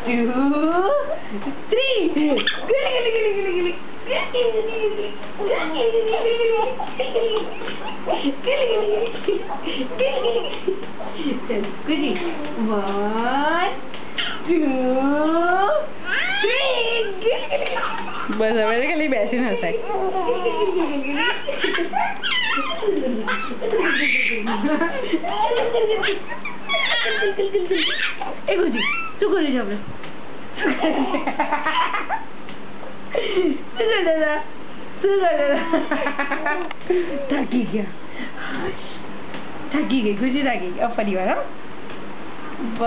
બસ હવે ખાલી બેસીને હસાય. એ ગુજી શું કર્યું છે આપણે? થાકી ગઈ ગુજી, થાકી ગઈ. ફરી વાર. 1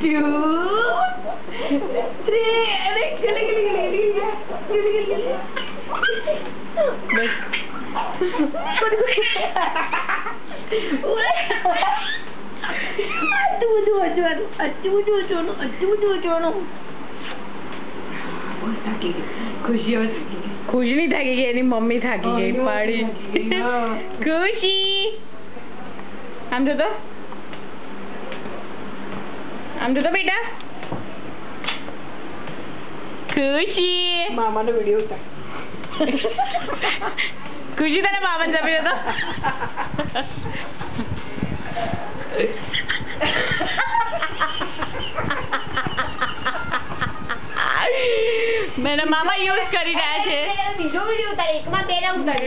2 ખુશી નહીં થાકી ગઈ, એની મમ્મી થાકી ગઈ પાડી. ખુશી આમ જો તો, આમ જો તો બેટા. ખુશી મામાનો વિડિયો ઉતાર. ખુશી તારા મામાને જમી તો. મેરા મામા યુઝ કરી રહ્યા છે. બીજો વિડિયો ઉતાર, એકમાં 2 ના ઉતાર.